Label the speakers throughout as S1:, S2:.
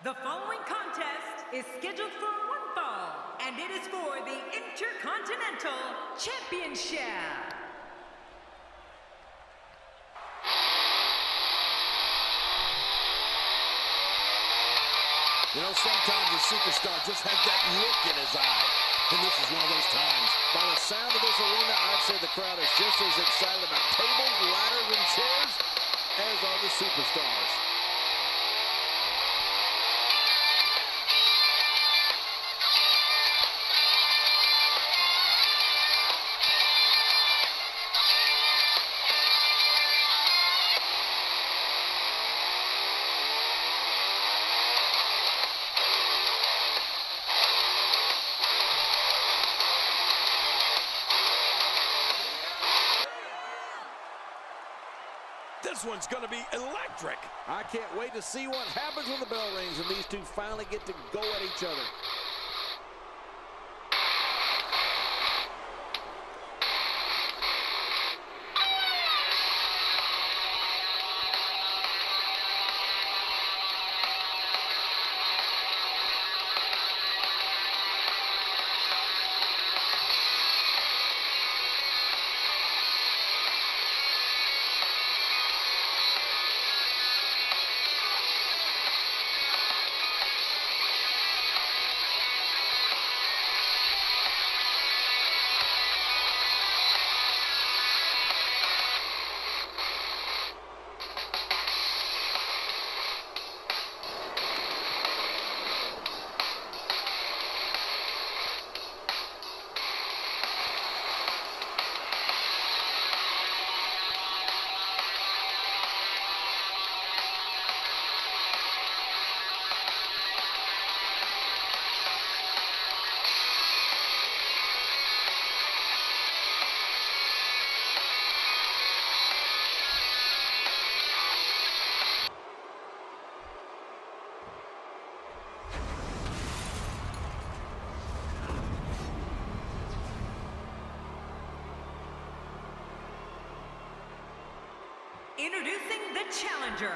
S1: The following contest is scheduled for one fall, and it is for the Intercontinental Championship.
S2: You know, sometimes a superstar just has that look in his eye. And this is one of those times. By the sound of this arena, I'd say the crowd is just as excited about tables, ladders, and chairs as are the superstars.
S3: This one's going to be electric.
S2: I can't wait to see what happens when the bell rings and these two finally get to go at each other.
S1: Introducing the challenger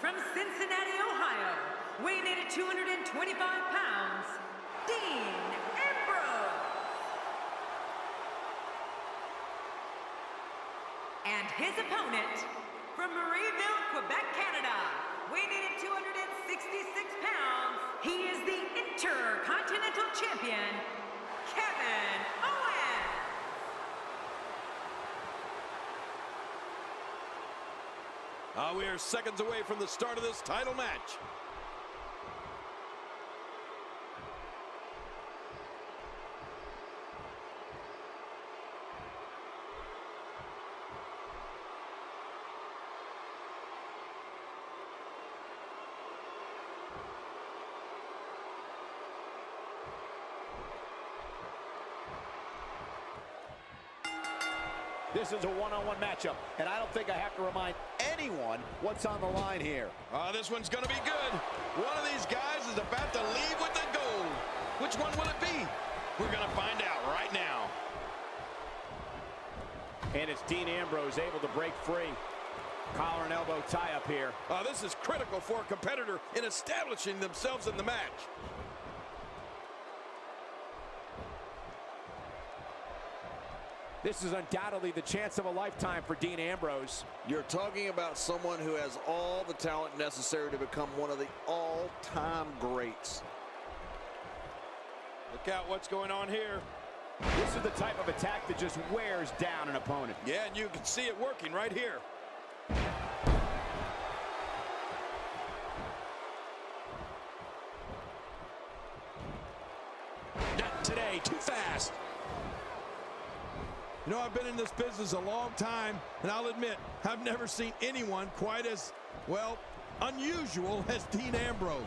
S1: from Cincinnati, Ohio, weighing in at 225 pounds, Dean Ambrose. And his opponent from Marieville, Quebec, Canada, weighing in at 266 pounds, he is the Intercontinental Champion, Owens.
S3: We are seconds away from the start of this title match.
S4: This is a one-on-one matchup, and I don't think I have to remind anyone what's on the line here.
S3: This one's going to be good. One of these guys is about to leave with the gold. Which one will it be? We're going to find out right now.
S4: And it's Dean Ambrose able to break free. Collar and elbow tie up here.
S3: This is critical for a competitor in establishing themselves in the match.
S4: This is undoubtedly the chance of a lifetime for Dean Ambrose.
S2: You're talking about someone who has all the talent necessary to become one of the all-time greats.
S3: Look out what's going on here.
S4: This is the type of attack that just wears down an opponent.
S3: Yeah, and you can see it working right here. Not today, too fast. You know, I've been in this business a long time, and I'll admit, I've never seen anyone quite as, well, unusual as Dean Ambrose.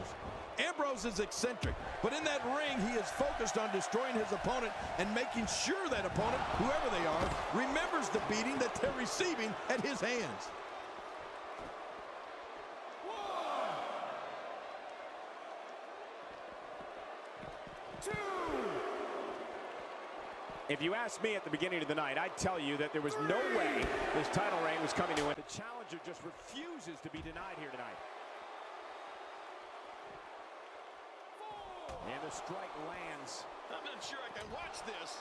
S3: Ambrose is eccentric, but in that ring, he is focused on destroying his opponent and making sure that opponent, whoever they are, remembers the beating that they're receiving at his hands.
S4: If you asked me at the beginning of the night, I'd tell you that there was no way this title reign was coming to an end. The challenger just refuses to be denied here tonight. strike lands.
S3: I'm not sure I can watch this.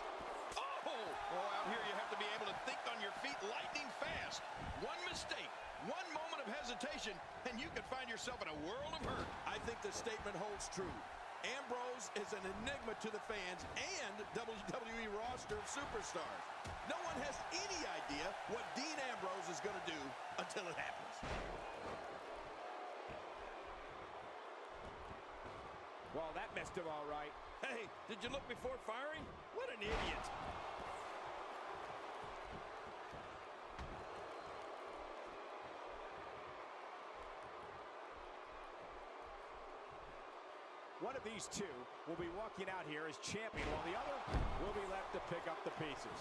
S3: Oh, out here you have to be able to think on your feet lightning fast. One mistake, one moment of hesitation, and you can find yourself in a world of hurt. I think the statement holds true. Ambrose is an enigma to the fans and WWE roster of superstars. No one has any idea what Dean Ambrose is going to do until it happens.
S4: Well, that missed him all right.
S3: Hey, did you look before firing? What an idiot.
S4: One of these two will be walking out here as champion, while the other will be left to pick up the pieces.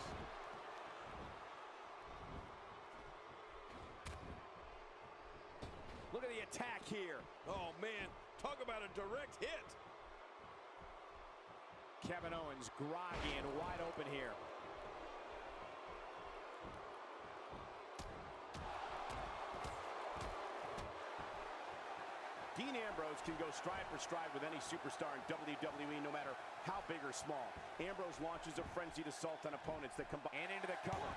S4: Look at the attack here.
S3: Oh, man, talk about a direct hit.
S4: Kevin Owens groggy and wide open here. Dean Ambrose can go stride for stride with any superstar in WWE, no matter how big or small. Ambrose launches a frenzied assault on opponents that combine and into the cover.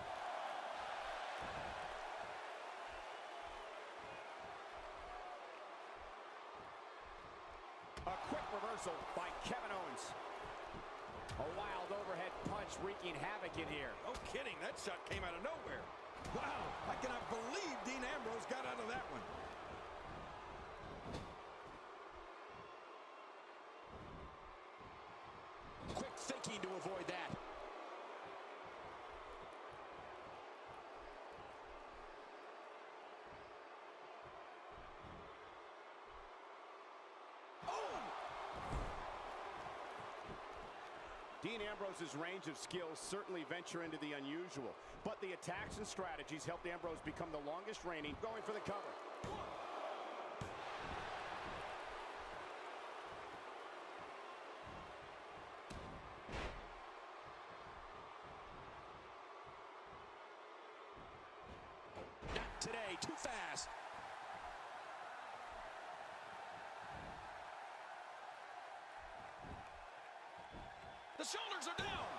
S4: A quick reversal by Kevin Owens. A wild overhead punch wreaking havoc in here.
S3: No kidding, that shot came out of nowhere. Wow, I cannot believe Dean Ambrose got out of that one.
S4: Quick thinking to avoid that. Dean Ambrose's range of skills certainly venture into the unusual, but the attacks and strategies helped Ambrose become the longest reigning, going for the cover. Not today, too fast.
S3: The shoulders are down.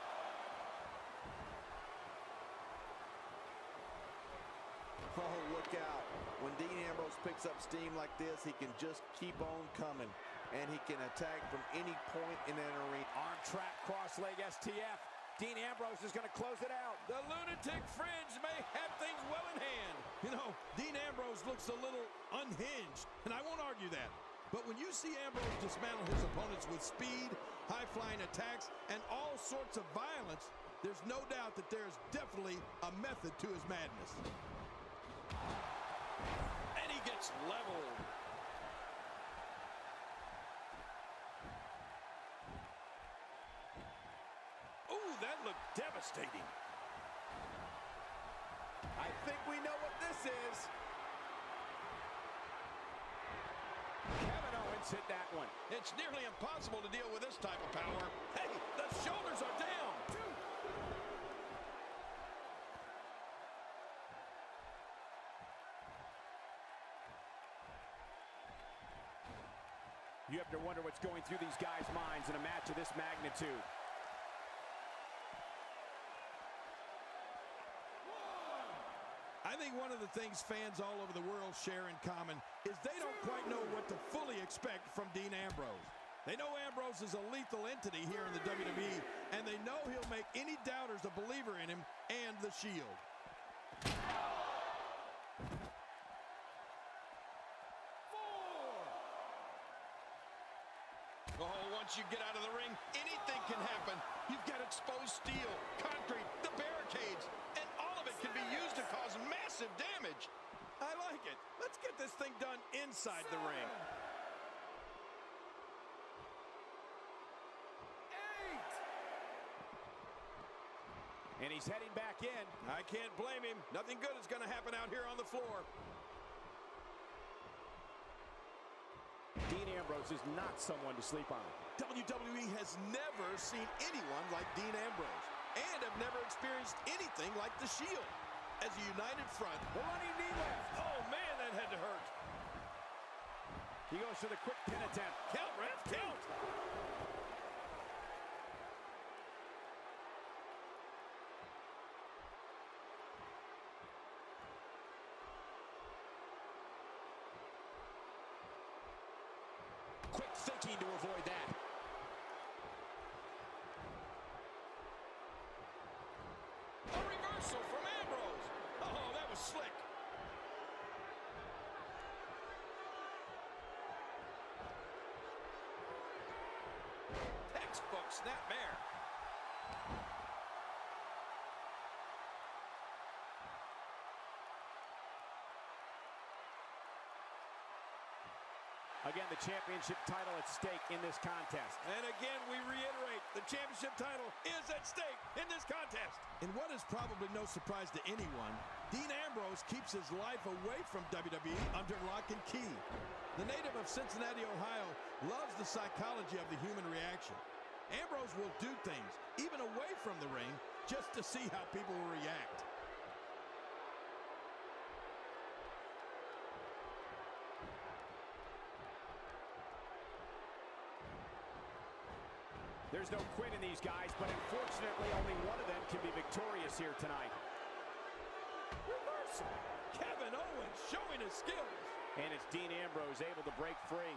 S2: Oh, look out. When Dean Ambrose picks up steam like this, he can just keep on coming, and he can attack from any point in an arena.
S4: Arm trap, cross leg STF. Dean Ambrose is going to close it out.
S3: The lunatic fringe may have things well in hand. You know, Dean Ambrose looks a little unhinged, and I won't argue that. But when you see Ambrose dismantle his opponents with speed, high-flying attacks, and all sorts of violence, there's no doubt that there's definitely a method to his madness. And he gets leveled. Ooh, that looked devastating.
S4: I think we know what this is. Kevin Owens hit that one.
S3: It's nearly impossible to deal with this type of power. Hey, the shoulders are down.
S4: You have to wonder what's going through these guys' minds in a match of this magnitude.
S3: I think one of the things fans all over the world share in common is they don't quite know what to fully expect from Dean Ambrose. They know Ambrose is a lethal entity here in the WWE, and they know he'll make any doubters a believer in him and the Shield. Oh, once you get out of the ring, anything can happen. You've got exposed steel, concrete, the barricades, and all of it can be used to cause massive damage. I like it. Let's get this thing done inside the ring.
S4: 8. And he's heading back in.
S3: I can't blame him. Nothing good is going to happen out here on the floor.
S4: Dean Ambrose is not someone to sleep on.
S3: WWE has never seen anyone like Dean Ambrose, and have never experienced anything like the Shield. As a united front.
S4: The running knee lift.
S3: Oh, man, that had to hurt.
S4: He goes for the quick pin attempt.
S3: Count, ref, count.
S4: thinking to avoid that?
S3: A reversal from Ambrose. Oh, that was slick. Textbook snapmare.
S4: Again, the championship title at stake in this contest.
S3: And again, we reiterate, the championship title is at stake in this contest. In what is probably no surprise to anyone, Dean Ambrose keeps his life away from WWE under lock and key. The native of Cincinnati, Ohio, loves the psychology of the human reaction. Ambrose will do things, even away from the ring, just to see how people will react.
S4: There's no quit in these guys, but unfortunately only one of them can be victorious here tonight.
S3: Reversal. Kevin Owens showing his skills.
S4: And it's Dean Ambrose able to break free.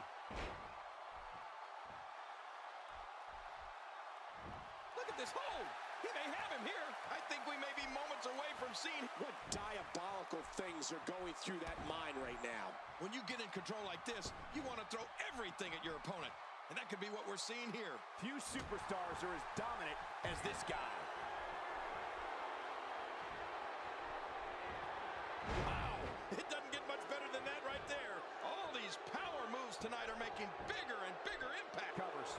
S3: Look at this hold. He may have him here. I think we may be moments away from seeing
S5: What diabolical things are going through that mind right now?
S3: When you get in control like this, you want to throw everything at your opponent. And that could be what we're seeing here.
S4: Few superstars are as dominant as this guy.
S3: Wow, it doesn't get much better than that right there. All these power moves tonight are making bigger and bigger impact.
S4: Covers.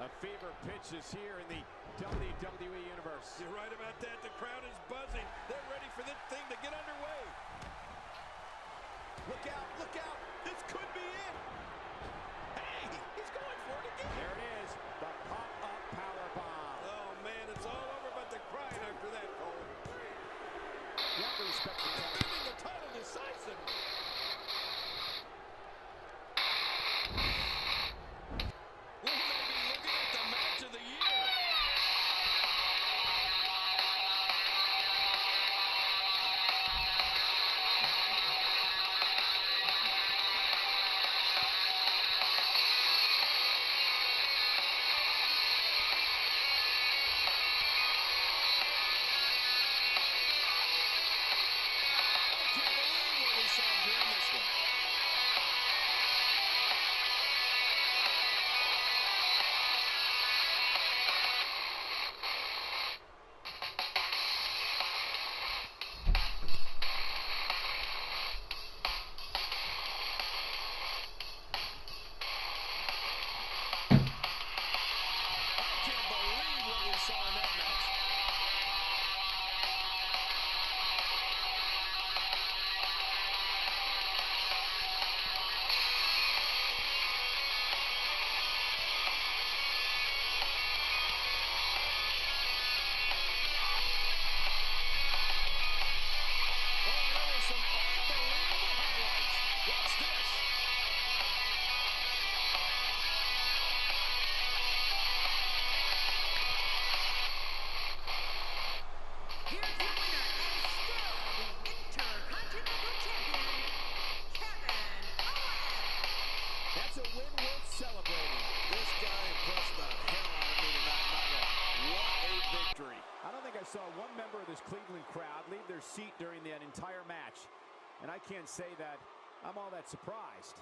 S4: A fever pitch is here in the WWE Universe.
S3: You're right about that. The crowd is buzzing. They're ready for this thing to get underway. Look out, look out. This could be it. Hey, he's going for it again.
S4: There it is, the pop-up powerbomb.
S3: Oh, man, it's all over but the crying after that, Cole.
S4: You have to respect the title.
S3: Defending the title decisively. We may be looking at the match of the year. I can't believe what we saw during this one. I can't believe what we saw in that match. Oh, there were some unbelievable highlights. Watch this.
S1: Here's your winner and still the Intercontinental Champion, Kevin Owens.
S4: That's a win worth celebrating.
S2: This guy impressed the hell out of me tonight, Michael. What a victory.
S4: I don't think I saw one member of this Cleveland crowd leave their seat during that entire match. And I can't say that I'm all that surprised.